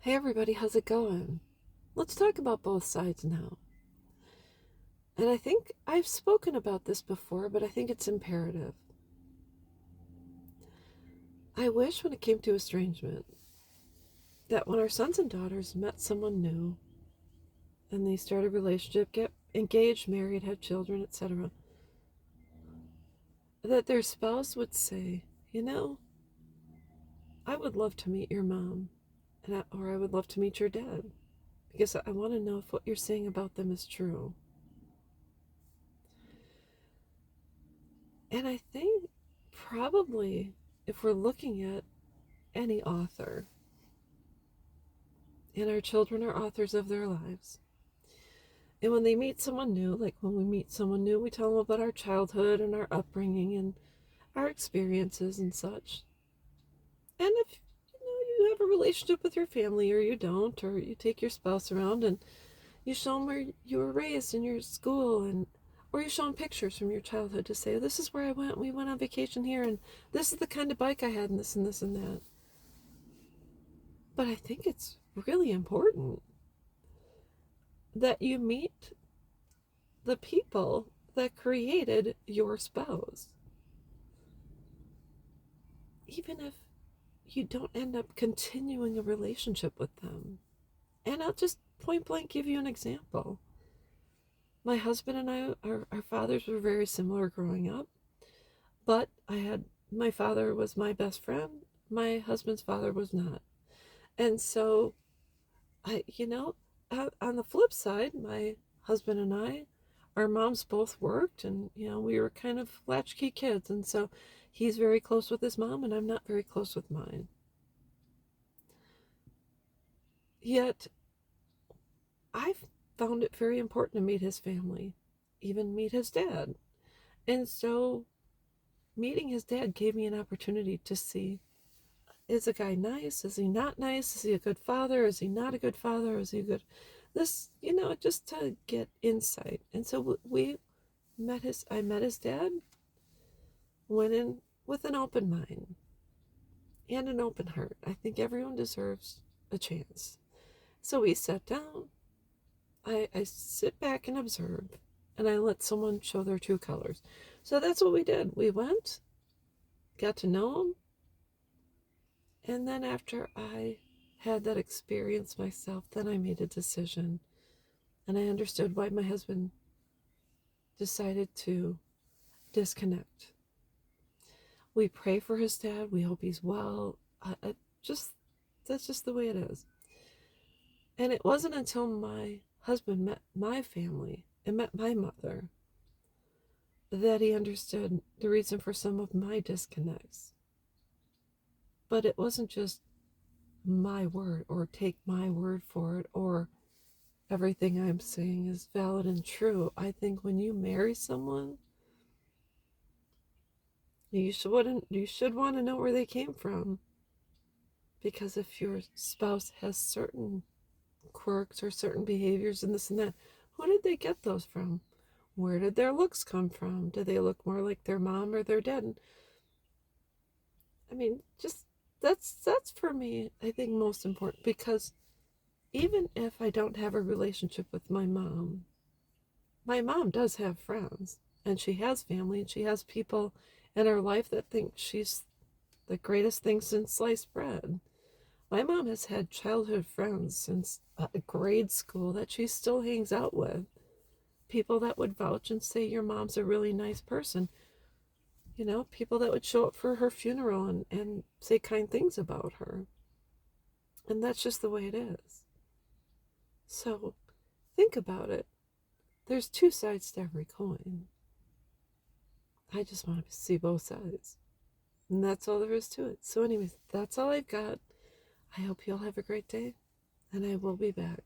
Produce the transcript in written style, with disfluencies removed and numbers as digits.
Hey everybody, how's it going? Let's talk about both sides now. And I think I've spoken about this before, but I think it's imperative. I wish when it came to estrangement that when our sons and daughters met someone new and they start a relationship, get engaged, married, have children, etc., that their spouse would say, I would love to meet your mom, or I would love to meet your dad, because I want to know if what you're saying about them is true. And I think probably if we're looking at any author, and our children are authors of their lives, and when they meet someone new, like when we meet someone new, we tell them about our childhood and our upbringing and our experiences and such. And if you have a relationship with your family, or you don't, or you take your spouse around and you show them where you were raised in your school, and or you show them pictures from your childhood to say, this is where I went, we went on vacation here, and this is the kind of bike I had, and this and this and that. But I think it's really important that you meet the people that created your spouse. Even if you don't end up continuing a relationship with them. And I'll just point blank give you an example. My husband and I, our fathers were very similar growing up, but my father was my best friend. My husband's father was not. And so, on the flip side, my husband and I, our moms both worked, and we were kind of latchkey kids, and so he's very close with his mom and I'm not very close with mine. Yet I've found it very important to meet his family, even meet his dad. And so meeting his dad gave me an opportunity to see, is a guy nice, is he not nice, is he a good father, is he not a good father, is he a good this, just to get insight. And so I met his dad, went in with an open mind and an open heart. I think everyone deserves a chance. So we sat down. I sit back and observe, and I let someone show their true colors. So that's what we did. We went, got to know him, and then after I had that experience myself, then I made a decision. And I understood why my husband decided to disconnect. We pray for his dad. We hope he's well. Just That's just the way it is. And it wasn't until my husband met my family and met my mother that he understood the reason for some of my disconnects. But it wasn't just my word, or take my word for it, or everything I'm saying is valid and true. I think when you marry someone, you should want to know where they came from. Because if your spouse has certain quirks or certain behaviors and this and that, who did they get those from? Where did their looks come from? Do they look more like their mom or their dad? And, I mean, just that's for me, I think, most important, because even if I don't have a relationship with my mom does have friends, and she has family, and she has people in her life that think she's the greatest thing since sliced bread. My mom has had childhood friends since grade school that she still hangs out with. People that would vouch and say your mom's a really nice person. People that would show up for her funeral and say kind things about her. And that's just the way it is. So think about it. There's two sides to every coin. I just want to see both sides. And that's all there is to it. So, anyways, that's all I've got. I hope you all have a great day, and I will be back.